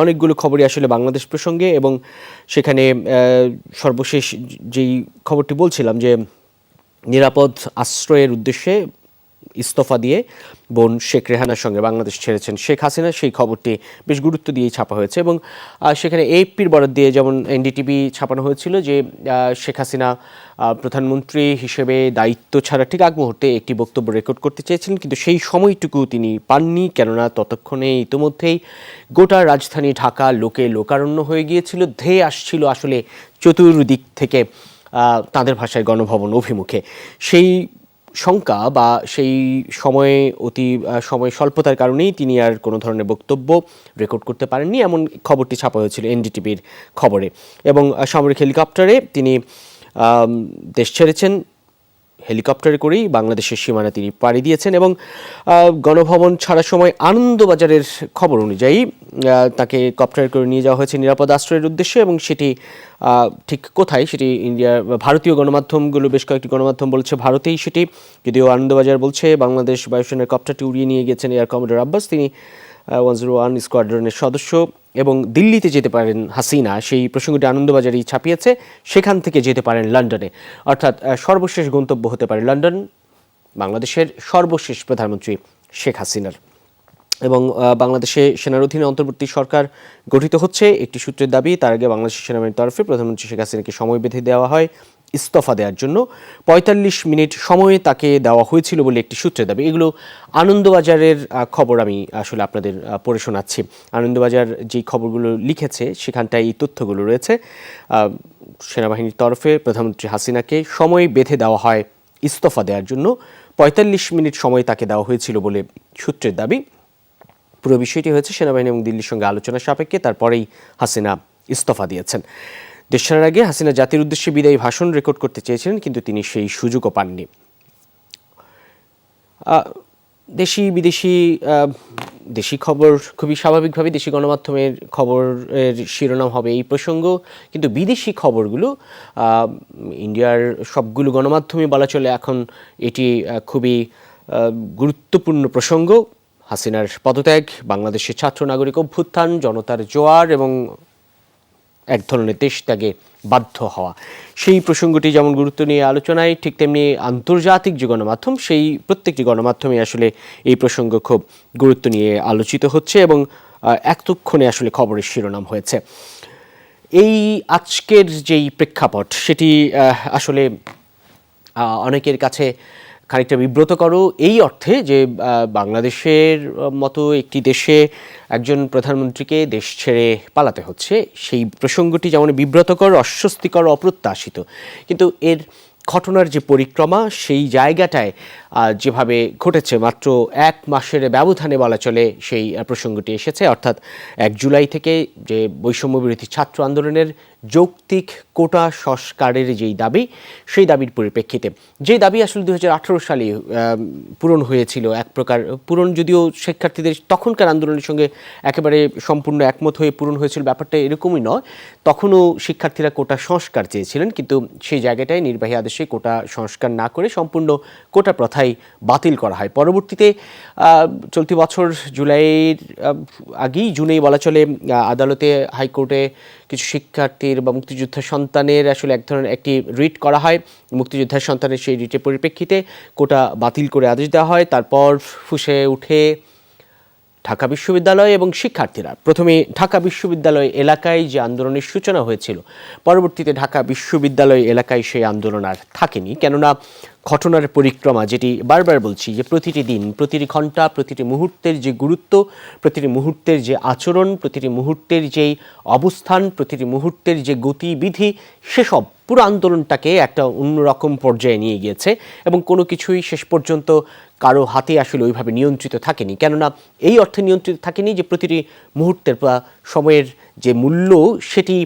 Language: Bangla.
অনেকগুলো খবরই আসলে বাংলাদেশ প্রসঙ্গে, এবং সেখানে সর্বশেষ যেই খবরটি বলছিলাম যে নিরাপদ আশ্রয়ের উদ্দেশ্যে ইস্তফা দিয়ে বোন শেখ রেহানার সঙ্গে বাংলাদেশ ছেড়েছেন শেখ হাসিনা, সেই খবরটি বেশ গুরুত্ব দিয়েই ছাপা হয়েছে। এবং সেখানে এএফপির বরাত দিয়ে যেমন এনডিটিভি ছাপানো হয়েছিল যে শেখ হাসিনা প্রধানমন্ত্রী হিসেবে দায়িত্ব ছাড়া ঠিক আগ মুহূর্তে একটি বক্তব্য রেকর্ড করতে চেয়েছিলেন, কিন্তু সেই সময়টুকু তিনি পাননি, কেননা ততক্ষণে ইতোমধ্যেই গোটা রাজধানী ঢাকা লোকে লোকারণ্য হয়ে গিয়েছিল, ধেয়ে আসছিল আসলে চতুর্দিক থেকে তাদের ভাষায় গণভবন অভিমুখে। সেই শঙ্কা বা সেই সময় স্বল্পতার কারণেই তিনি আর কোনো ধরনের বক্তব্য রেকর্ড করতে পারেননি, এমন খবরটি ছাপা হয়েছিল এনডিটিভির খবরে। এবং সামরিক হেলিকপ্টারে তিনি দেশ ছেড়েছেন, হেলিকপ্টারে করেই বাংলাদেশের সীমানা তিনি পাড়ি দিয়েছেন। এবং গণভবন ছাড়ার সময় আনন্দবাজারের খবর অনুযায়ী তাকে কপ্টারে করে নিয়ে যাওয়া হয়েছে নিরাপদ আশ্রয়ের উদ্দেশ্যে, এবং সেটি ঠিক কোথায় সেটি ভারতীয় গণমাধ্যমগুলো, বেশ কয়েকটি গণমাধ্যম বলছে ভারতেই সেটি, যদিও আনন্দবাজার বলছে বাংলাদেশ বায়ুসেনার কপ্টারটি উড়িয়ে নিয়ে গেছেন এয়ার কমান্ডার আব্বাস, তিনি 101 স্কোয়াড্রনের সদস্য, এবং দিল্লিতে যেতে পারেন হাসিনা, সেই প্রসঙ্গটি আনন্দবাজারই ছাপিয়েছে। সেখান থেকে যেতে পারেন লন্ডনে, অর্থাৎ সর্বশেষ গন্তব্য হতে পারে লন্ডন বাংলাদেশের সর্বশেষ প্রধানমন্ত্রী শেখ হাসিনার। এবং বাংলাদেশে সেনার অধীনে অন্তর্বর্তী সরকার গঠিত হচ্ছে একটি সূত্রের দাবি, তার আগে বাংলাদেশ সেনাবাহিনীর তরফে প্রধানমন্ত্রী শেখ হাসিনাকে সময় বেঁধে দেওয়া হয় ইস্তফা দেওয়ার জন্য। ৪৫ মিনিট সময়ে তাকে দেওয়া হয়েছিল বলে একটি সূত্রের দাবি। এগুলো আনন্দবাজারের খবর, আমি আসলে আপনাদের পড়ে শোনাচ্ছি। আনন্দবাজার যেই খবরগুলো লিখেছে সেখানটায় এই তথ্যগুলো রয়েছে। সেনাবাহিনীর তরফে প্রধানমন্ত্রী হাসিনাকে সময় বেঁধে দেওয়া হয় ইস্তফা দেওয়ার জন্য, ৪৫ মিনিট সময় তাকে দেওয়া হয়েছিল বলে সূত্রের দাবি। পুরো বিষয়টি হয়েছে সেনাবাহিনী এবং দিল্লির সঙ্গে আলোচনা সাপেক্ষে, তারপরেই হাসিনা ইস্তফা দিয়েছেন। দেশ ছাড়ার আগে হাসিনা জাতির উদ্দেশ্যে বিদায়ী ভাষণ রেকর্ড করতে চেয়েছিলেন, কিন্তু তিনি সেই সুযোগও পাননি। দেশি বিদেশি দেশি খবর খুবই স্বাভাবিকভাবে দেশি গণমাধ্যমের খবরের শিরোনাম হবে এই প্রসঙ্গ, কিন্তু বিদেশি খবরগুলো ইন্ডিয়ার সবগুলো গণমাধ্যমে বলা চলে এখন এটি খুবই গুরুত্বপূর্ণ প্রসঙ্গ। হাসিনার পদত্যাগ, বাংলাদেশের ছাত্র নাগরিক অভ্যুত্থান, জনতার জোয়ার এবং এক ধরনের দেশ ত্যাগে বাধ্য হওয়া, সেই প্রসঙ্গটি যেমন গুরুত্ব নিয়ে আলোচনায়, ঠিক তেমনি আন্তর্জাতিক যে গণমাধ্যম সেই প্রত্যেকটি গণমাধ্যমে আসলে এই প্রসঙ্গ খুব গুরুত্ব নিয়ে আলোচিত হচ্ছে এবং এতক্ষণে আসলে খবরের শিরোনাম হয়েছে। এই আজকের যেই প্রেক্ষাপট সেটি আসলে অনেকের কাছে খানিকটা বিব্রতকর, এই অর্থে যে বাংলাদেশের মতো একটি দেশে একজন প্রধানমন্ত্রীকে দেশ ছেড়ে পালাতে হচ্ছে, সেই প্রসঙ্গটি যেমন বিব্রতকর, অস্বস্তিকর, অপ্রত্যাশিত, কিন্তু এর ঘটনার যে পরিক্রমা সেই জায়গাটায় যেভাবে ঘটেছে, মাত্র ১ মাসের ব্যবধানে বলা চলে সেই প্রসঙ্গটি এসেছে। অর্থাৎ ১ জুলাই থেকে যে বৈষম্য বিরোধী ছাত্র আন্দোলনের যৌক্তিক কোটা সংস্কারের যেই দাবি, সেই দাবির পরিপ্রেক্ষিতে যেই দাবি আসলে ২০১৮ সালে পূরণ হয়েছিল, এক প্রকার পূরণ, যদিও শিক্ষার্থীদের তখনকার আন্দোলনের সঙ্গে একেবারে সম্পূর্ণ একমত হয়ে পূরণ হয়েছিল, ব্যাপারটা এরকমই নয়। তখনও শিক্ষার্থীরা কোটা সংস্কার চেয়েছিলেন, কিন্তু সেই জায়গাটায় নির্বাহী আদেশে কোটা সংস্কার না করে সম্পূর্ণ কোটা প্রথাই বাতিল করা হয়। পরবর্তীতে চলতি বছর জুলাইয়ের আগেই, জুনেই বলা চলে, আদালতে, হাইকোর্টে কিছু শিক্ষার্থীর বা মুক্তিযোদ্ধার সন্তানের আসলে এক ধরনের একটি রিট করা হয়। মুক্তিযোদ্ধার সন্তানের সেই রিটের পরিপ্রেক্ষিতে কোটা বাতিল করে আদেশ দেওয়া হয়। তারপর ফুঁসে উঠে ঢাকা বিশ্ববিদ্যালয় এবং শিক্ষার্থীরা, প্রথমে ঢাকা বিশ্ববিদ্যালয় এলাকায় যে আন্দোলনের সূচনা হয়েছিল, পরবর্তীতে ঢাকা বিশ্ববিদ্যালয় এলাকায় সেই আন্দোলন আর থাকেনি, কেননা ঘটনার পরিক্রমা, যেটি বারবার বলছি যে প্রতিটি দিন, প্রতিটি ঘন্টা, প্রতিটি মুহূর্তের যে গুরুত্ব, প্রতিটি মুহূর্তের যে আচরণ, প্রতিটি মুহূর্তের যেই অবস্থান, প্রতিটি মুহূর্তের যে গতিবিধি, সেসব পুরো আন্দোলনটাকে একটা অন্যরকম পর্যায়ে নিয়ে গিয়েছে এবং কোনো কিছুই শেষ পর্যন্ত কারো হাতে আসলে ওইভাবে নিয়ন্ত্রিত থাকেনি। কেননা এই অর্থে নিয়ন্ত্রিত থাকেনি যে প্রতিটি মুহূর্তের বা সময়ের যে মূল্য সেটি